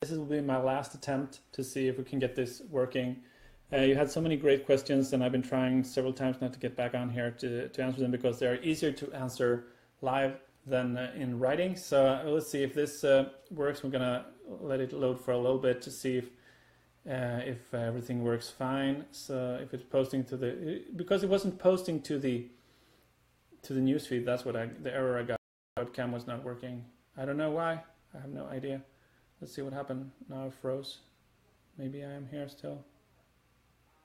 this will be my last attempt to see if we can get this working. You had so many great questions, and I've been trying several times not to get back on here to answer them because they're easier to answer live than in writing. So let's see if this works. We're gonna let it load for a little bit to see if everything works fine. So if it's posting to because it wasn't posting to the newsfeed, that's what the error I got. Webcam was not working. I don't know why. I have no idea. Let's see what happened. Now it froze. Maybe I am here still.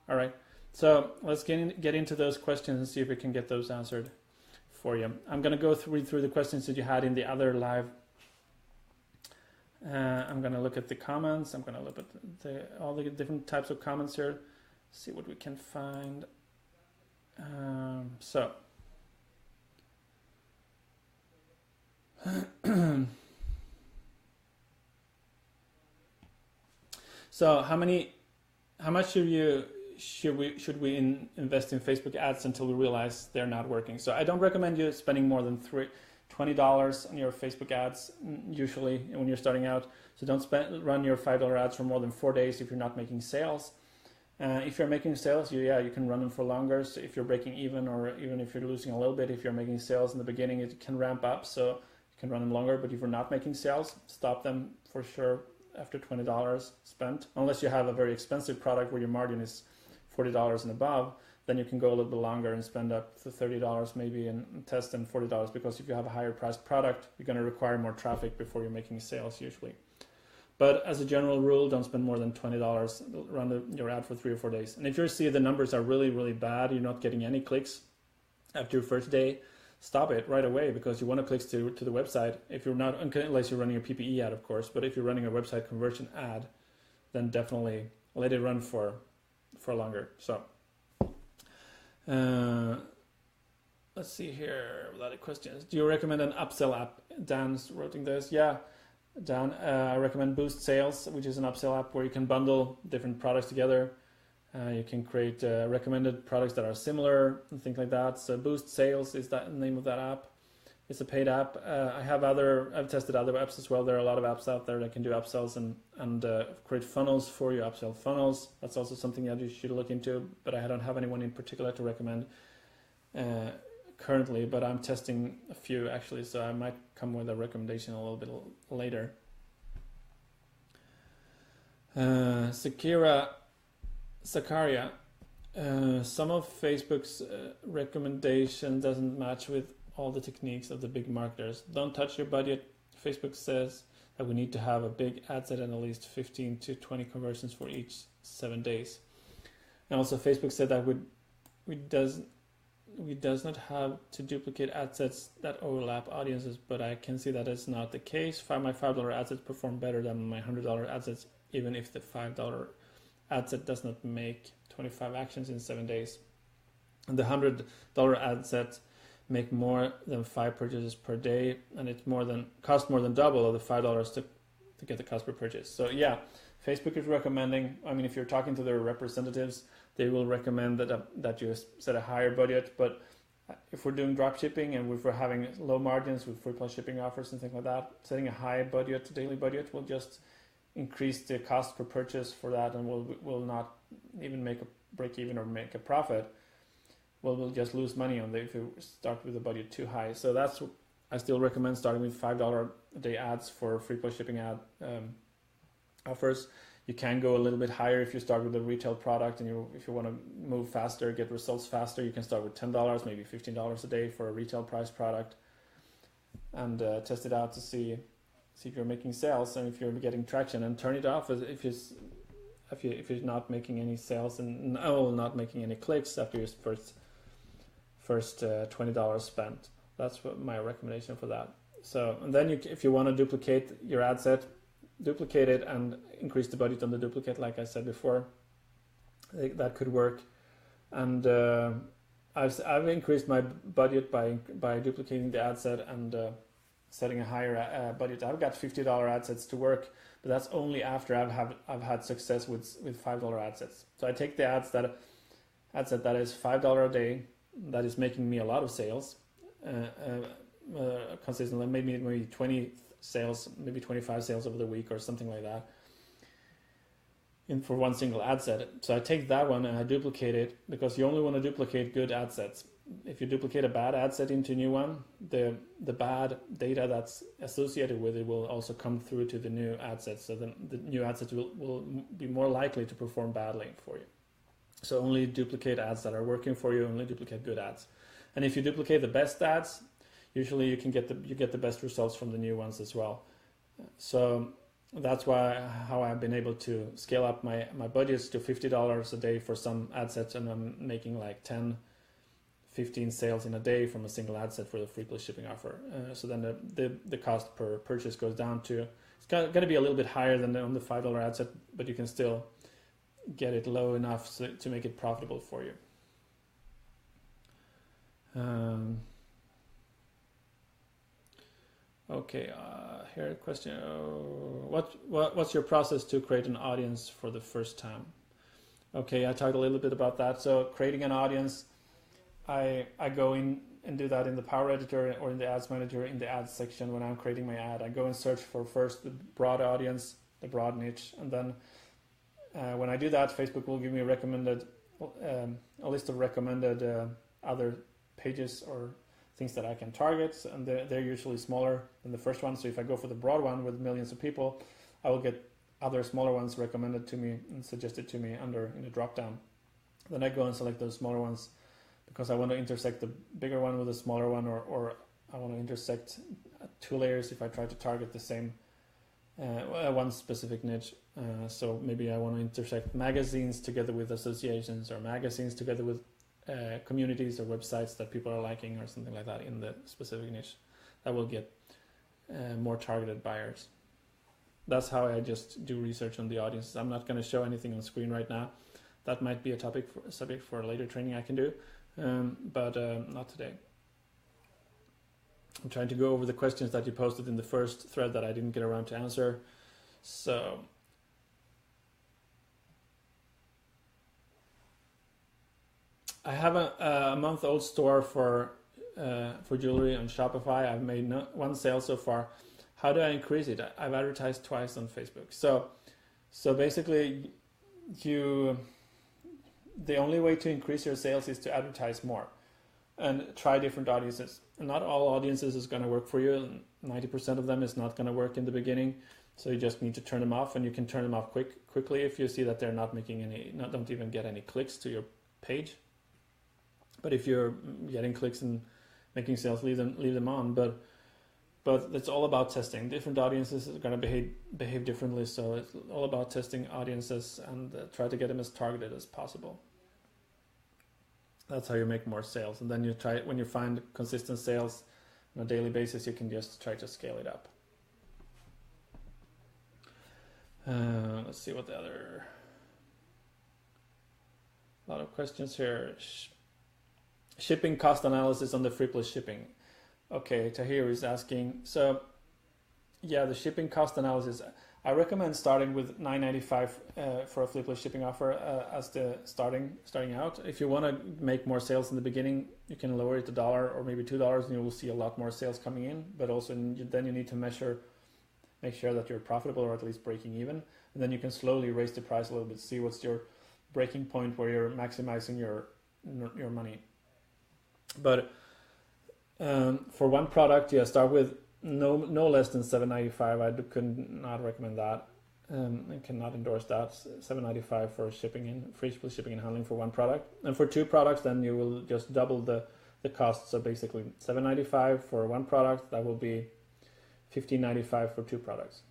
All right. So let's get into those questions and see if we can get those answered for you. I'm going to read through the questions that you had in the other live. I'm going to look at the comments. I'm going to look at all the different types of comments here. See what we can find. So how much should we invest in Facebook ads until we realize they're not working? So I don't recommend you spending more than $20 on your Facebook ads usually when you're starting out. So don't run your $5 ads for more than 4 days if you're not making sales. If you're making sales, you can run them for longer. So if you're breaking even, or even if you're losing a little bit, if you're making sales in the beginning, it can ramp up. So you can run them longer. But if you're not making sales, stop them for sure after $20 spent, unless you have a very expensive product where your margin is $40 and above. Then you can go a little bit longer and spend up to $30 maybe and test and $40, because if you have a higher priced product, you're going to require more traffic before you're making sales usually. But as a general rule, don't spend more than $20. Run your ad for 3 or 4 days. And if you see the numbers are really, really bad, you're not getting any clicks after your first day, stop it right away, because you want to clicks to the website. If you're not, unless you're running a PPE ad, of course, but if you're running a website conversion ad, then definitely let it run for longer. So let's see here. A lot of questions. Do you recommend an upsell app? Dan's writing this. Yeah, Dan, I recommend Boost Sales, which is an upsell app where you can bundle different products together. You can create recommended products that are similar and things like that. So Boost Sales is the name of that app. It's a paid app. I've tested other apps as well. There are a lot of apps out there that can do upsells and create funnels for you, upsell funnels. That's also something that you should look into, but I don't have anyone in particular to recommend currently, but I'm testing a few actually, so I might come with a recommendation a little bit later. Zakaria, some of Facebook's recommendation doesn't match with all the techniques of the big marketers. Don't touch your budget. Facebook says that we need to have a big ad set and at least 15 to 20 conversions for each 7 days. And also Facebook said that we does not have to duplicate ad sets that overlap audiences, but I can see that is not the case. My $5 ad sets perform better than my $100 ad sets, even if the $5 ad set does not make 25 actions in 7 days. And the $100 ad set make more than 5 purchases per day, and it cost more than double of the $5 to get the cost per purchase. So yeah, Facebook is recommending, if you're talking to their representatives, they will recommend that you set a higher budget. But if we're doing drop shipping and if we're having low margins with free plus shipping offers and things like that, setting a high budget, daily budget, will just increase the cost per purchase for that, and will not even make a break even or make a profit. We'll just lose money on if you start with a budget too high. So I still recommend starting with $5 a day ads for free plus shipping ad offers. You can go a little bit higher if you start with a retail product, and if you want to move faster, get results faster, you can start with $10, maybe $15 a day for a retail price product, and test it out to see if you're making sales and if you're getting traction, and turn it off if you're not making any sales and not making any clicks after your first $20 spent. That's my recommendation for that. So, and then if you want to duplicate your ad set, duplicate it and increase the budget on the duplicate, like I said before. That could work. And I've increased my budget by duplicating the ad set and setting a higher budget. I've got $50 ad sets to work, but that's only after I've had success with $5 ad sets. So I take the ad set that is $5 a day, that is making me a lot of sales consistently, maybe 20 sales, maybe 25 sales over the week or something like that. for one single ad set. So I take that one and I duplicate it, because you only want to duplicate good ad sets. If you duplicate a bad ad set into a new one, the bad data that's associated with it will also come through to the new ad set. So then the new ad sets will be more likely to perform badly for you. So only duplicate ads that are working for you, only duplicate good ads. And if you duplicate the best ads, usually you get the best results from the new ones as well. So that's how I've been able to scale up my budgets to $50 a day for some ad sets, and I'm making like 10, 15 sales in a day from a single ad set for the free plus shipping offer. So then the cost per purchase goes down to, it's going to be a little bit higher than on the $5 ad set, but you can still get it low enough to make it profitable for you. Okay, here a question. What's your process to create an audience for the first time? Okay, I talked a little bit about that. So creating an audience, I go in and do that in the Power Editor or in the Ads Manager in the ads section. When I'm creating my ad, I go and search for first the broad audience, the broad niche, and then when I do that, Facebook will give me a list of recommended other pages or things that I can target, and they're usually smaller than the first one. So if I go for the broad one with millions of people, I will get other smaller ones recommended to me and suggested to me in a drop down. Then I go and select those smaller ones because I want to intersect the bigger one with the smaller one, or I want to intersect 2 layers if I try to target the same one specific niche. So maybe I want to intersect magazines together with associations, or magazines together with communities or websites that people are liking, or something like that in the specific niche. That will get more targeted buyers. That's how I just do research on the audiences. I'm not going to show anything on screen right now. That might be a subject for a later training I can do, but not today. I'm trying to go over the questions that you posted in the first thread that I didn't get around to answer. So I have a month-old store for jewelry on Shopify. I've made one sale so far. How do I increase it? I've advertised twice on Facebook. So basically, the only way to increase your sales is to advertise more and try different audiences. And not all audiences is going to work for you. 90% of them is not going to work in the beginning. So you just need to turn them off, and you can turn them off quickly if you see that they're not making don't even get any clicks to your page. But if you're getting clicks and making sales, leave them on. But it's all about testing. Different audiences are going to behave differently. So it's all about testing audiences and try to get them as targeted as possible. That's how you make more sales. And then when you find consistent sales on a daily basis, you can just try to scale it up. Let's see what the other. A lot of questions here. Shipping cost analysis on the free plus shipping. Okay, Tahir is asking. So, yeah, the shipping cost analysis. I recommend starting with $9.95 for a free plus shipping offer as the starting out. If you want to make more sales in the beginning, you can lower it to $1 or maybe $2, and you will see a lot more sales coming in. But also, then you need to make sure that you're profitable or at least breaking even, and then you can slowly raise the price a little bit. See what's your breaking point where you're maximizing your money. But for one product, start with no less than $7.95. I could not recommend that. I cannot endorse that. $7.95 for free shipping and handling for one product. And for 2 products, then you will just double the cost. So basically, $7.95 for one product, that will be $15.95 for 2 products.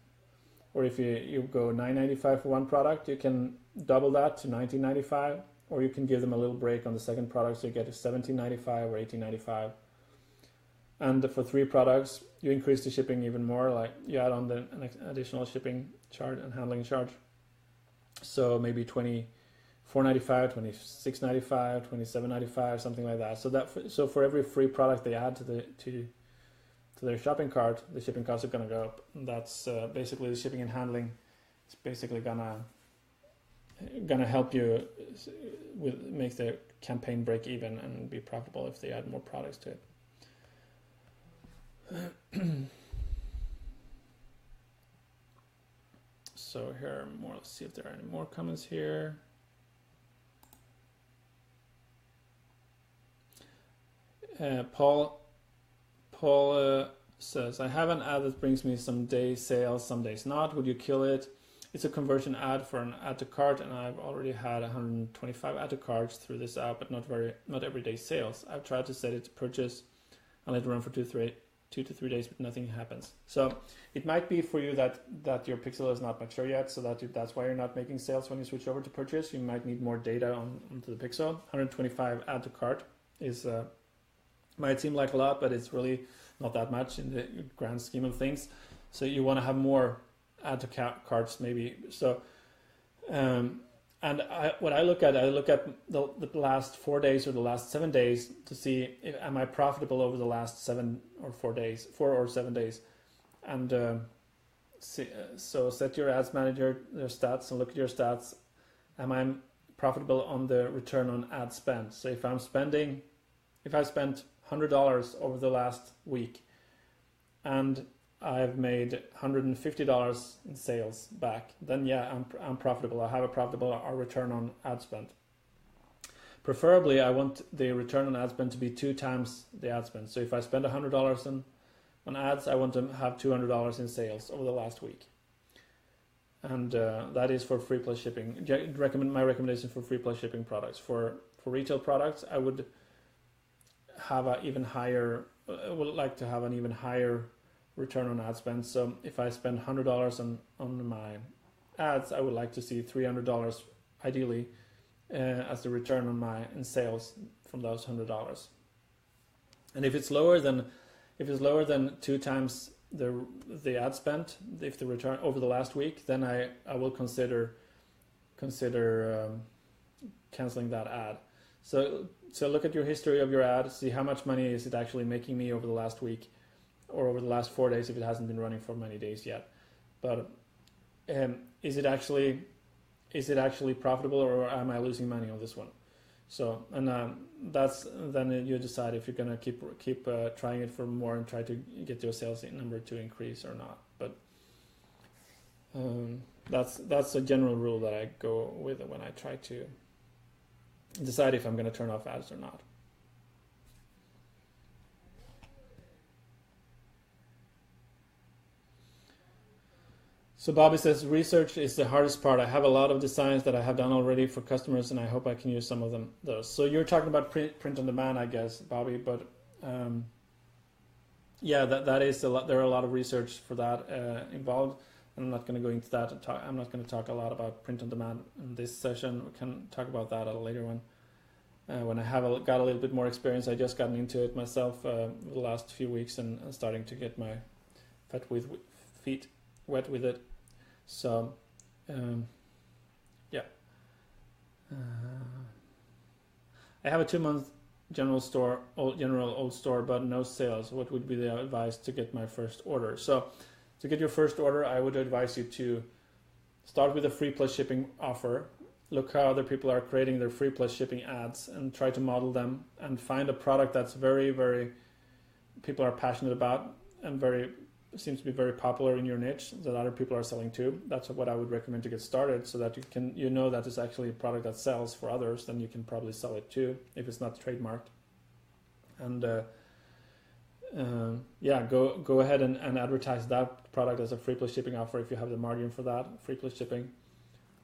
Or if you go $9.95 for one product, you can double that to $19.95. Or you can give them a little break on the second product, so you get to $17.95 or $18.95. And for 3 products, you increase the shipping even more, like you add on an additional shipping charge and handling charge. So maybe $24.95, $26.95, $27.95, something like that. So for every free product they add to their shopping cart, the shipping costs are going to go up. And that's basically the shipping and handling. It's basically gonna help you make the campaign break even and be profitable if they add more products to it. So here are more. Let's see if there are any more comments here. Paul says, I have an ad that brings me some days sales, some days not. Would you kill it? It's a conversion ad for an add to cart, and I've already had 125 add to carts through this app, but not everyday sales. I've tried to set it to purchase and let it run for 2 to 3 days, but nothing happens. So it might be for you that your pixel is not mature yet, so that's why you're not making sales when you switch over to purchase. You might need more data onto the pixel. 125 add to cart is might seem like a lot, but it's really not that much in the grand scheme of things. So you want to have more add to carts maybe. So what I look at the last 4 days or the last 7 days to see am I profitable over the last 4 or 7 days, and so set your ads manager their stats and look at your stats. Am I profitable on the return on ad spend? So if I spent $100 over the last week and I've made $150 in sales back, then yeah, I'm profitable. I have a profitable return on ad spend. Preferably, I want the return on ad spend to be 2 times the ad spend. So if I spend $100 on ads, I want to have $200 in sales over the last week. And that is for free plus shipping. My recommendation for free plus shipping products. For retail products, I would have an even higher return on ad spend. So if I spend $100 on my ads, I would like to see $300 ideally as the return on in sales from those $100. And if it's lower than 2 times the ad spend, if the return over the last week, then I will consider canceling that ad. So look at your history of your ad, see how much money is it actually making me over the last week or over the last 4 days if it hasn't been running for many days yet. But is it actually profitable, or am I losing money on this one? So, and then you decide if you're gonna keep trying it for more and try to get your sales number to increase or not. But that's a general rule that I go with when I try to decide if I'm going to turn off ads or not. So Bobby says, research is the hardest part. I have a lot of designs that I have done already for customers, and I hope I can use some of those. So you're talking about print on demand, I guess, Bobby. But yeah, that is a lot. There are a lot of research for that involved. I'm not going to go into that. I'm not going to talk a lot about print on demand in this session. We can talk about that at a later one. When I have got a little bit more experience, I just gotten into it myself the last few weeks and starting to get my feet wet with it. So, yeah. I have a 2-month general old store, but no sales. What would be the advice to get my first order? So, to get your first order, I would advise you to start with a free plus shipping offer. Look how other people are creating their free plus shipping ads and try to model them, and find a product that's very, very people are passionate about and seems to be very popular in your niche that other people are selling too. That's what I would recommend to get started, so that you know that it's actually a product that sells for others. Then you can probably sell it too if it's not trademarked. And go ahead and advertise that product as a free plus shipping offer if you have the margin for that free plus shipping.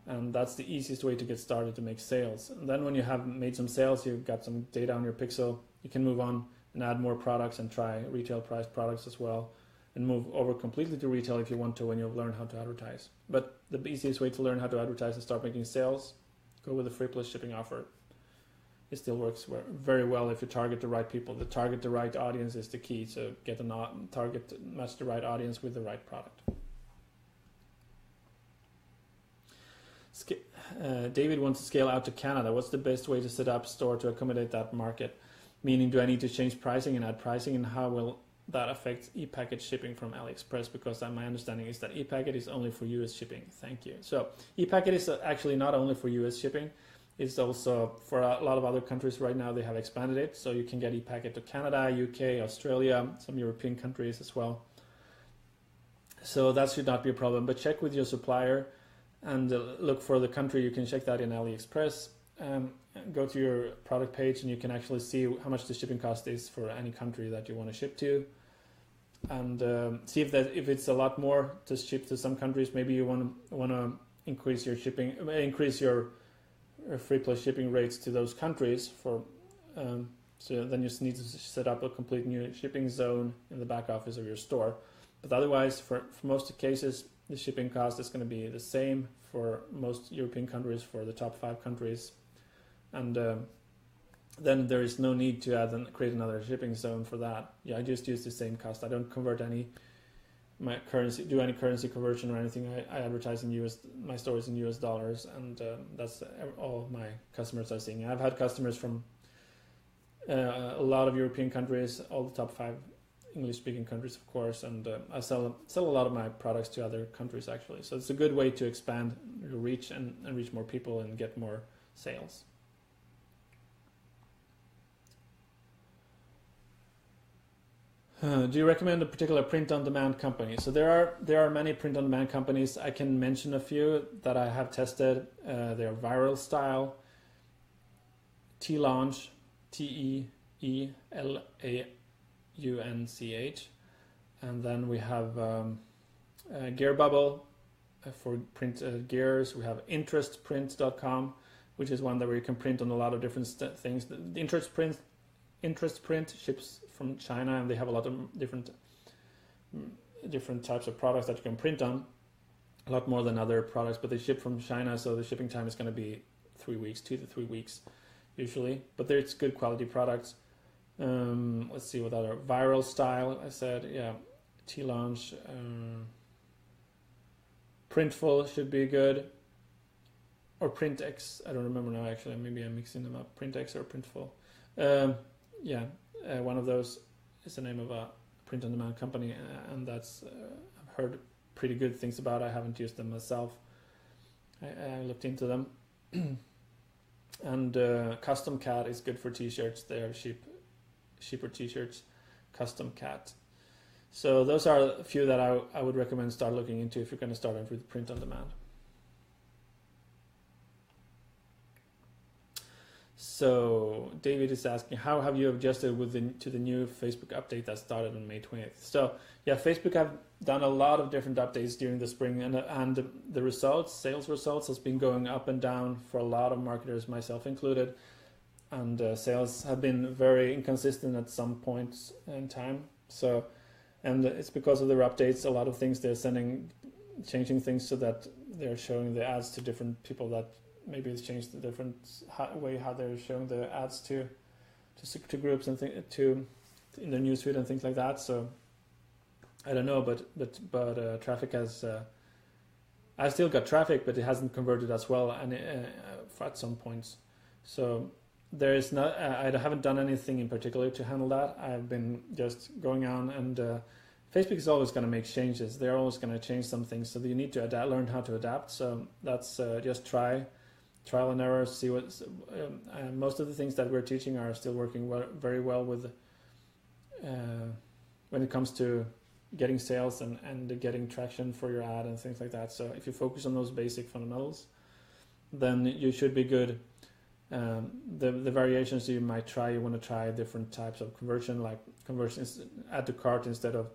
And that's the easiest way to get started to make sales. And then when you have made some sales, you've got some data on your pixel, you can move on and add more products and try retail priced products as well, and move over completely to retail if you want to when you've learned how to advertise. But the easiest way to learn how to advertise and start making sales, go with a free plus shipping offer. It still works very well if you target the right people. The target the right audience is the key. So get match the right audience with the right product. David wants to scale out to Canada. What's the best way to set up a store to accommodate that market? Meaning, do I need to change pricing and add pricing, and how will that affect e-packet shipping from AliExpress? Because my understanding is that e-packet is only for US shipping. Thank you. So e-packet is actually not only for US shipping. It's also for a lot of other countries right now. They have expanded it, so you can get e-packet to Canada, UK, Australia, some European countries as well. So that should not be a problem. But check with your supplier and look for the country. You can check that in AliExpress. Go to your product page and you can actually see how much the shipping cost is for any country that you want to ship to, and see if it's a lot more to ship to some countries. Maybe you want to increase your free plus shipping rates to those countries for. So then you just need to set up a complete new shipping zone in the back office of your store. But otherwise, for most cases, the shipping cost is going to be the same for most European countries, for the top 5 countries. And then there is no need to create another shipping zone for that. Yeah, I just use the same cost. I don't convert any currency conversion or anything. I advertise in my store is in US dollars, and that's all my customers are seeing. I've had customers from a lot of European countries, all the top 5 English-speaking countries, of course, and I sell a lot of my products to other countries actually. So it's a good way to expand your reach and reach more people and get more sales. Do you recommend a particular print-on-demand company? So there are many print-on-demand companies. I can mention a few that I have tested. They are Viral Style, T-Launch, TEELAUNCH, and then we have Gear Bubble for print gears. We have interestprint.com, which is one that where you can print on a lot of different things. The Interest Print ships from China, and they have a lot of different types of products that you can print on, a lot more than other products, but they ship from China, so the shipping time is going to be 2 to 3 weeks usually, but it's good quality products. Let's see what other. Viral Style, I said, yeah. T-Launch, Printful should be good, or Printex. I don't remember now actually. Maybe I'm mixing them up. Printex or Printful. One of those is the name of a print-on-demand company, and that's I've heard pretty good things about. I haven't used them myself. I looked into them. And Custom Cat is good for t-shirts. They are cheaper t-shirts. Custom Cat. So those are a few that I would recommend start looking into if you're going to start off with print on demand. So David is asking, how have you adjusted to the new Facebook update that started on May 20th? So yeah, Facebook have done a lot of different updates during the spring, and the sales results has been going up and down for a lot of marketers, myself included, and sales have been very inconsistent at some points in time. So, and it's because of their updates. A lot of things they're changing things so that they're showing the ads to different people that. Maybe it's changed the different way how they're showing the ads to groups and in their newsfeed and things like that. So I don't know, but traffic has. I still got traffic, but it hasn't converted as well, and at some points. So there is not. I haven't done anything in particular to handle that. I've been just going on, and Facebook is always going to make changes. They're always going to change some things, so you need to learn how to adapt. So that's just trial and error, see what. Most of the things that we're teaching are still working very well with when it comes to getting sales and getting traction for your ad and things like that. So if you focus on those basic fundamentals, then you should be good. The variations you might try, you want to try different types of conversion, like conversions, add to cart instead of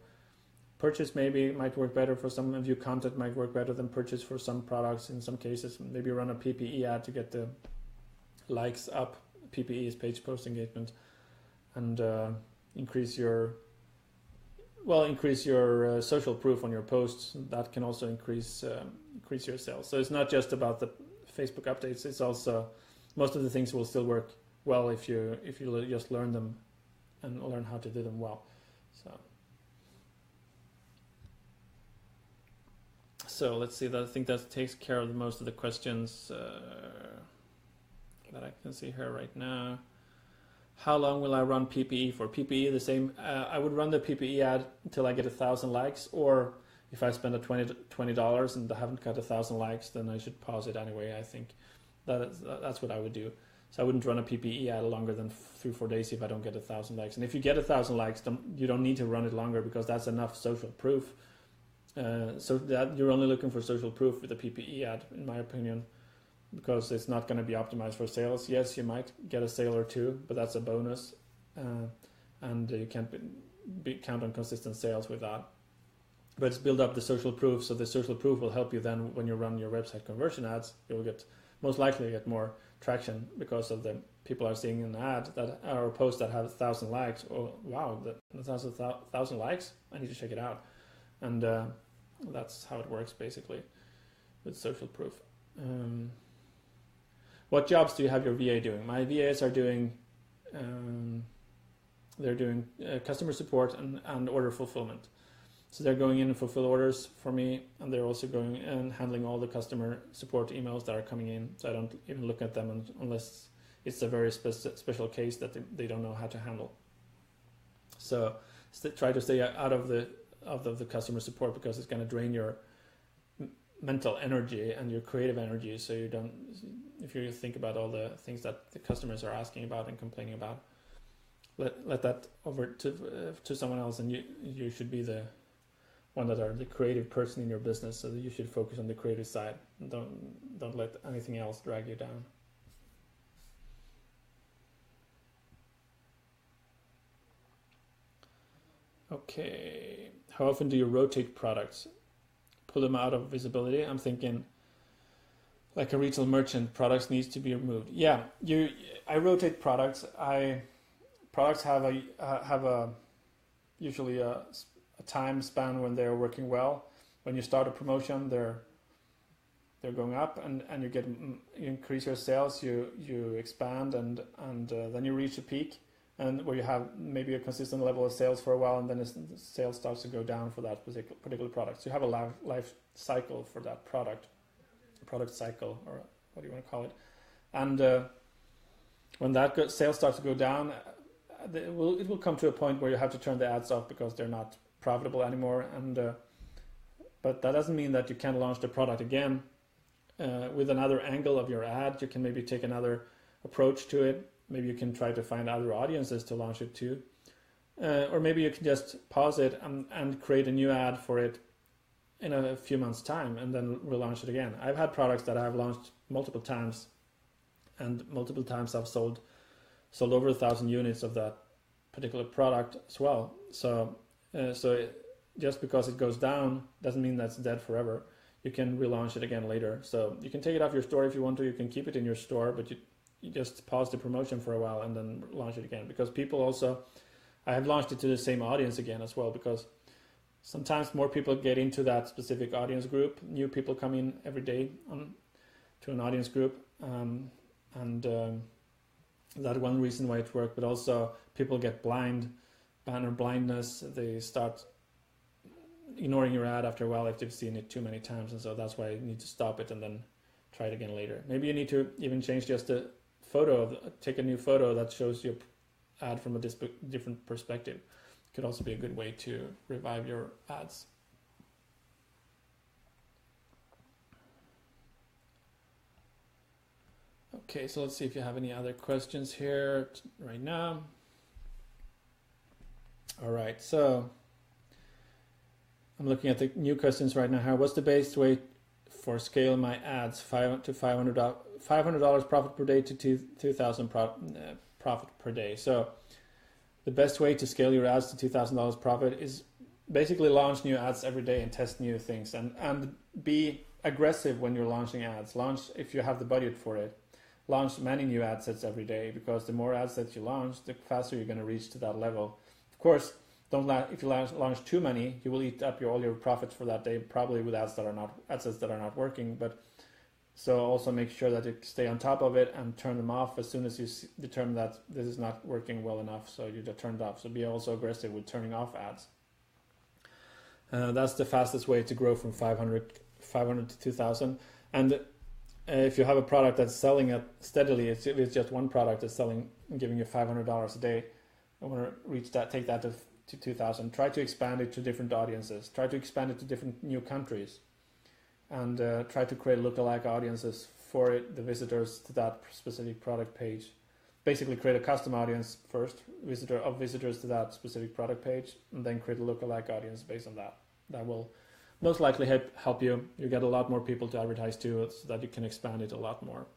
purchase. Maybe it might work better for some of you. Content might work better than purchase for some products in some cases. Maybe run a PPE ad to get the likes up. PPE is page post engagement, and increase your social proof on your posts. That can also increase your sales. So it's not just about the Facebook updates. It's also most of the things will still work well if you just learn them and learn how to do them well. So let's see. I think that takes care of most of the questions that I can see here right now. How long will I run PPE for? PPE, the same. I would run the PPE ad until I get 1,000 likes, or if I spend $20 and I haven't got 1,000 likes, then I should pause it anyway. I think that's what I would do. So I wouldn't run a PPE ad longer than 3-4 days if I don't get 1,000 likes. And if you get 1,000 likes, you don't need to run it longer, because that's enough social proof So that you're only looking for social proof with a PPE ad, in my opinion, because it's not going to be optimized for sales. Yes, you might get a sale or two, but that's a bonus, and you can't count on consistent sales with that. But it's build up the social proof, so the social proof will help you then when you run your website conversion ads. You'll most likely get more traction because of the people are seeing an ad that or a post that has 1,000 likes. Oh wow, that has 1,000 likes. I need to check it out, and that's how it works basically with social proof. What jobs do you have your VA doing? My VAs are doing they're doing customer support and order fulfillment. So they're going in and fulfill orders for me, and they're also going and handling all the customer support emails that are coming in. So I don't even look at them unless it's a very special case that they don't know how to handle. So try to stay out of the customer support, because it's going to drain your mental energy and your creative energy. So you don't, if you think about all the things that the customers are asking about and complaining about, let that over to someone else, and you should be the one that are the creative person in your business, so that you should focus on the creative side and don't let anything else drag you down. Okay, how often do you rotate products? Pull them out of visibility? I'm thinking like a retail merchant, products needs to be removed. Yeah, I rotate products. Products have a usually a time span when they're working well. When you start a promotion, they're going up, and you increase your sales, you expand, and then you reach a peak, and where you have maybe a consistent level of sales for a while, and then the sales starts to go down for that particular product. So you have a life cycle for that product cycle, or what do you want to call it, and when that sales starts to go down, it will come to a point where you have to turn the ads off because they're not profitable anymore, and but that doesn't mean that you can't launch the product again with another angle of your ad. You can maybe take another approach to it. Maybe you can try to find other audiences to launch it to, or maybe you can just pause it and create a new ad for it in a few months' time, and then relaunch it again. I've had products that I've launched multiple times, and multiple times I've sold over 1,000 units of that particular product as well. So just because it goes down doesn't mean that's dead forever. You can relaunch it again later. So you can take it off your store if you want to. You can keep it in your store, but you just pause the promotion for a while and then launch it again. Because people also, I have launched it to the same audience again as well, because sometimes more people get into that specific audience group. New people come in every day to an audience group, and that one reason why it worked. But also people get banner blindness. They start ignoring your ad after a while if they've seen it too many times, and so that's why you need to stop it and then try it again later. Maybe you need to even change just the photo, take a new photo that shows your ad from a different perspective. Could also be a good way to revive your ads. Okay, so let's see if you have any other questions here right now. All right, so I'm looking at the new questions right now here. What's the best way for scale my ads? $500 profit per day to $2,000 profit per day. So the best way to scale your ads to $2,000 profit is basically launch new ads every day and test new things, and be aggressive when you're launching ads. Launch, if you have the budget for it, launch many new ad sets every day, because the more ads that you launch, the faster you're going to reach to that level. Of course, if you launch too many, you will eat up all your profits for that day, probably with ads that are not working. But so also make sure that you stay on top of it and turn them off as soon as you determine that this is not working well enough. So you just turn it off. So be also aggressive with turning off ads. That's the fastest way to grow from 500 to 2,000. And if you have a product that's selling it steadily, if it's just one product that's selling and giving you $500 a day, I want to reach that, take that to 2,000. Try to expand it to different audiences. Try to expand it to different new countries, and try to create lookalike audiences for the visitors to that specific product page. Basically, create a custom audience first, visitors to that specific product page, and then create a lookalike audience based on that. That will most likely help you. You get a lot more people to advertise to, so that you can expand it a lot more.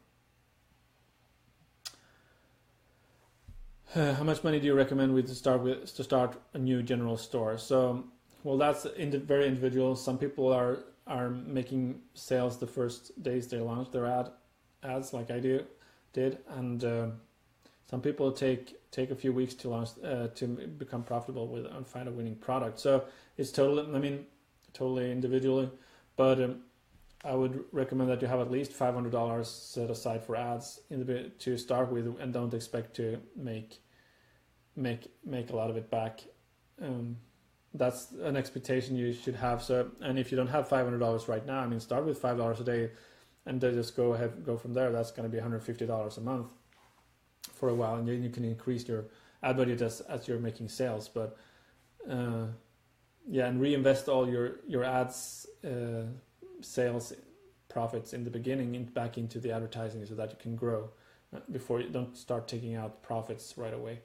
How much money do you recommend to start a new general store? So, well, that's very individual. Some people are making sales the first days they launch their ads, like I did, and some people take a few weeks to launch to become profitable and find a winning product. So it's totally individually, but I would recommend that you have at least $500 set aside for ads to start with, and don't expect to make a lot of it back. That's an expectation you should have. So, and if you don't have $500 right now, start with $5 a day, and then just go from there. That's going to be $150 a month for a while, and then you can increase your ad budget as you're making sales. But and reinvest all your ads sales profits in the beginning back into the advertising, so that you can grow before you don't start taking out profits right away.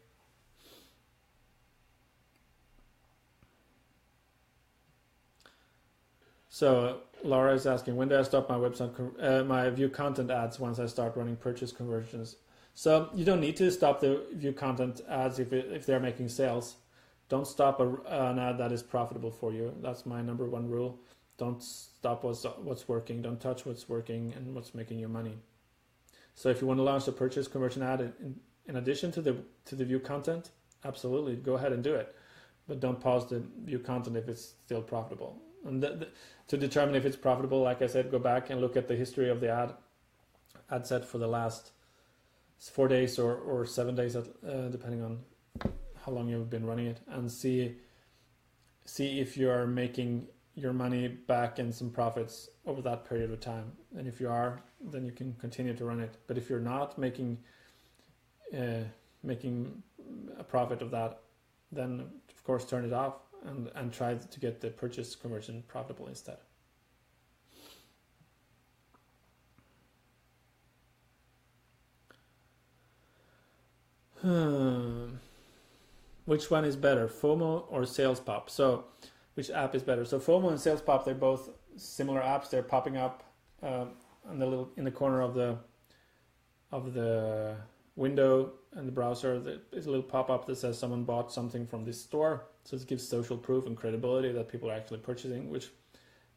So Laura is asking, when do I stop my website my view content ads once I start running purchase conversions? So you don't need to stop the view content ads if they're making sales. Don't stop an ad that is profitable for you. That's my number one rule. Don't stop what's working. Don't touch what's working and what's making you money. So if you want to launch a purchase conversion ad in addition to the view content, absolutely go ahead and do it. But don't pause the view content if it's still profitable. And to determine if it's profitable, like I said, go back and look at the history of the ad set for the last 4 days or 7 days, depending on how long you've been running it, and see if you are making your money back and some profits over that period of time. And if you are, then you can continue to run it. But if you're not making a profit of that, then of course turn it off and try to get the purchase conversion profitable instead. Which one is better, FOMO or Sales Pop? So, which app is better? So FOMO and Sales Pop, they're both similar apps. They're popping up in the corner of the window in the browser. There's a little pop-up that says someone bought something from this store. So it gives social proof and credibility that people are actually purchasing, which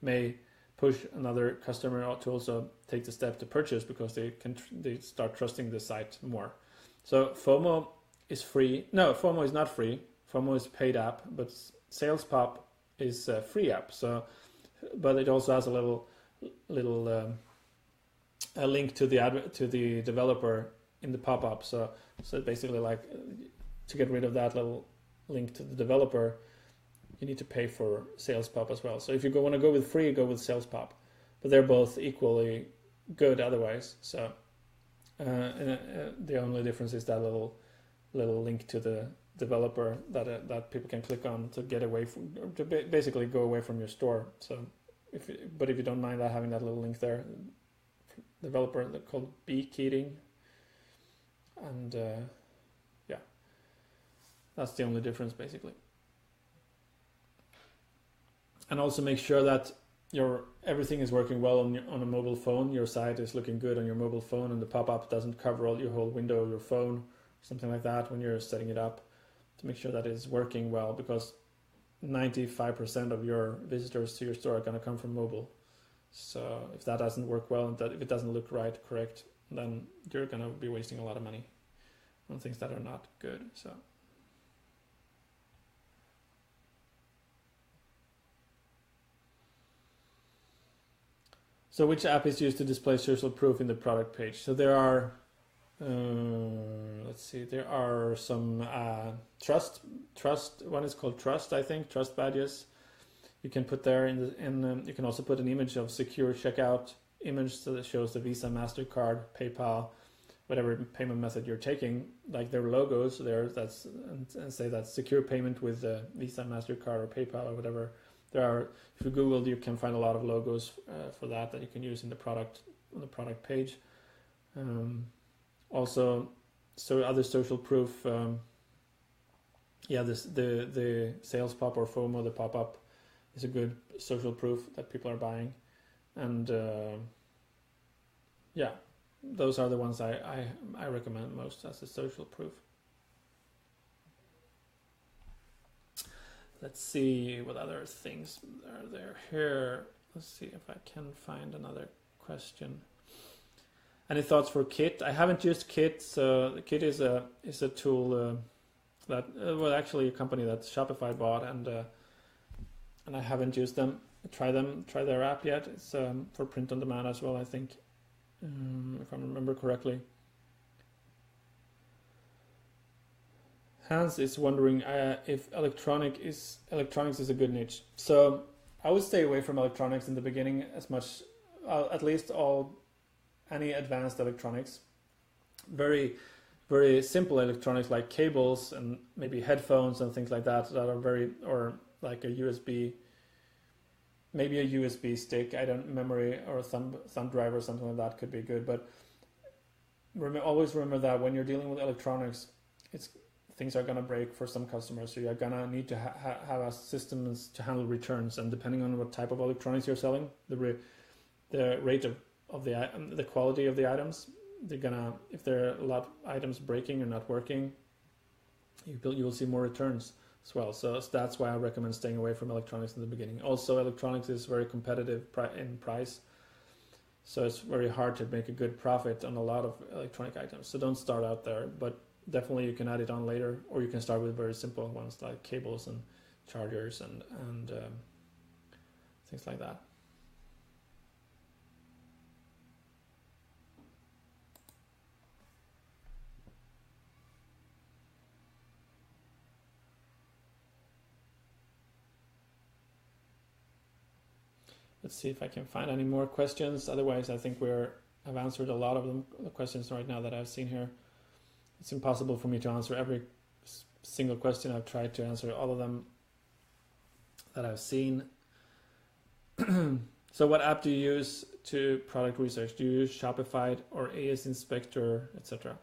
may push another customer to also take the step to purchase, because they start trusting the site more. So FOMO is free. No, FOMO is not free. FOMO is a paid app, but Sales Pop is a free app. So, but it also has a little a link to the developer in the pop-up. So basically, like, to get rid of that little link to the developer, you need to pay for Sales Pop as well. So if you want to go with free, go with Sales Pop, but they're both equally good otherwise. So the only difference is that little link to the developer that people can click on to get away from, to basically go away from your store. So if you don't mind having that little link there, developer called Beekeating, and that's the only difference basically. And also make sure that everything is working well on a mobile phone. Your site is looking good on your mobile phone, and the pop-up doesn't cover your whole window of your phone, something like that, when you're setting it up, to make sure that it's working well, because 95% of your visitors to your store are going to come from mobile. So if that doesn't work well, and if it doesn't look correct, then you're going to be wasting a lot of money on things that are not good. So which app is used to display social proof in the product page? So there are, there are some trust. One is called Trust, I think, Trust badges. You can put there you can also put an image of secure checkout image, so that shows the Visa, MasterCard, PayPal, whatever payment method you're taking, like their logos there. And say that's secure payment with Visa, MasterCard, or PayPal, or whatever. If you Google, you can find a lot of logos for that you can use on the product page. Also, so other social proof. The Sales Pop or FOMO, the pop-up is a good social proof that people are buying, and yeah, those are the ones I recommend most as a social proof. Let's see what other things are there here. Let's see if I can find another question. Any thoughts for Kit? I haven't used Kit. So Kit is a tool that well, actually a company that Shopify bought, and I haven't used them. Try their app yet. It's for print on demand as well, I think, if I remember correctly. Hans is wondering if electronics is a good niche. So I would stay away from electronics in the beginning as much, at least any advanced electronics. Very, very simple electronics like cables and maybe headphones and things like that are very, or like a USB, maybe a USB stick, memory or thumb drive or something like that could be good. But always remember that when you're dealing with electronics, things are going to break for some customers, so you're going to need to have a system to handle returns, and depending on what type of electronics you're selling, the rate of the quality of the items, if there are a lot of items breaking or not working, you will see more returns as well. So that's why I recommend staying away from electronics in the beginning. Also, electronics is very competitive in price, so it's very hard to make a good profit on a lot of electronic items. So don't start out there, but definitely you can add it on later, or you can start with very simple ones like cables and chargers and things like that. Let's see if I can find any more questions. Otherwise, I think I've answered a lot of the questions right now that I've seen here. It's impossible for me to answer every single question. I've tried to answer all of them that I've seen. So what app do you use to product research? Do you use Shopify or AS Inspector, etc.?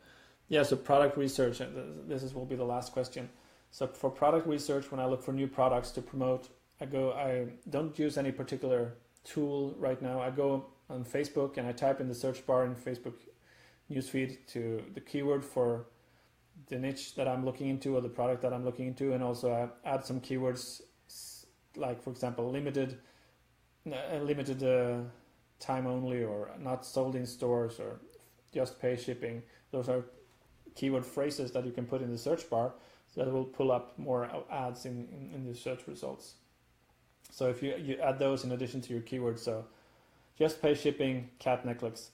Yeah, so product research, will be the last question. So for product research, when I look for new products to promote, I don't use any particular tool right now. I go on Facebook and I type in the search bar in Facebook newsfeed to the keyword for the niche that I'm looking into or the product that I'm looking into, and also I add some keywords like, for example, limited time only, or not sold in stores, or just pay shipping. Those are keyword phrases that you can put in the search bar, so that will pull up more ads in the search results. So if you add those in addition to your keywords, so just pay shipping, cat necklace,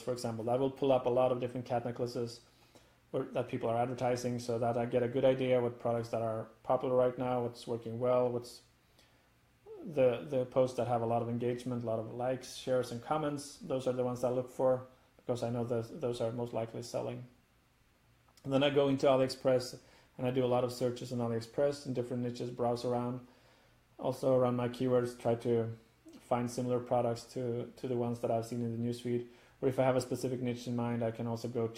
for example, that will pull up a lot of different cat necklaces that people are advertising, so that I get a good idea what products that are popular right now, what's working well, what's the posts that have a lot of engagement, a lot of likes, shares, and comments. Those are the ones I look for, because I know those are most likely selling. And then I go into AliExpress and I do a lot of searches on AliExpress in different niches, browse around. Also around my keywords, try to find similar products to the ones that I've seen in the newsfeed. Or if I have a specific niche in mind, I can also go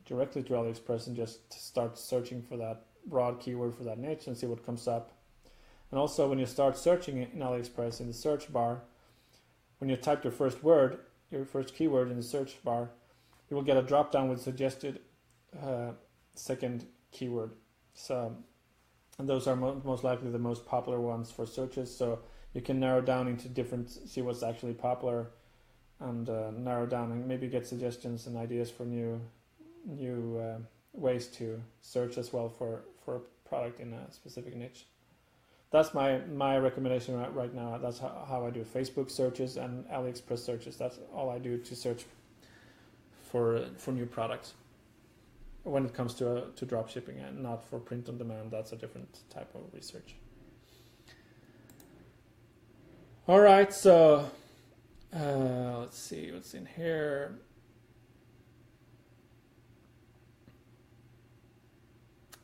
directly to AliExpress and just start searching for that broad keyword for that niche and see what comes up. And also when you start searching in AliExpress in the search bar, when you type your first keyword in the search bar, you will get a drop down with suggested second keyword. And those are most likely the most popular ones for searches. So you can narrow down into see what's actually popular, and narrow down and maybe get suggestions and ideas for new ways to search as well for a product in a specific niche. That's my recommendation right now. That's how I do Facebook searches and AliExpress searches. That's all I do to search for new products when it comes to drop shipping, and not for print on demand. That's a different type of research. All right, so let's see what's in here.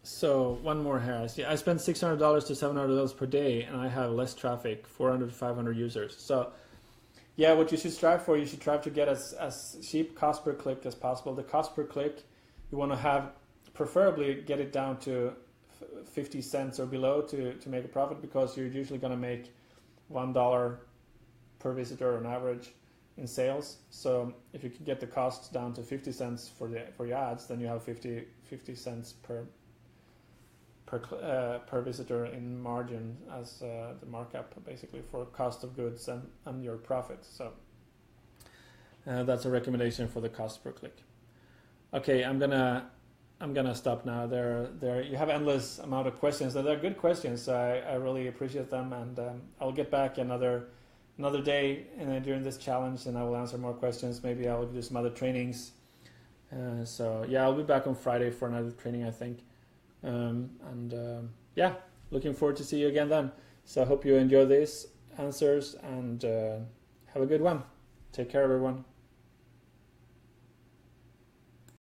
So one more here. I spend $600 to $700 per day, and I have less traffic, 400 to 500 users. So yeah, what you should strive for, you should try to get as cheap cost per click as possible. The cost per click, you want to preferably get it down to 50 cents or below to make a profit, because you're usually going to make $1 per visitor on average in sales. So if you can get the costs down to 50 cents for your ads, then you have 50 cents per visitor in margin as the markup, basically, for cost of goods and your profit. So that's a recommendation for the cost per click. Okay, I'm gonna stop now. There you have endless amount of questions, and they're good questions. So I really appreciate them, and I'll get back another day during this challenge, and I will answer more questions. Maybe I'll do some other trainings. So yeah, I'll be back on Friday for another training, I think. Yeah, looking forward to see you again then. So I hope you enjoy these answers, and have a good one. Take care, everyone.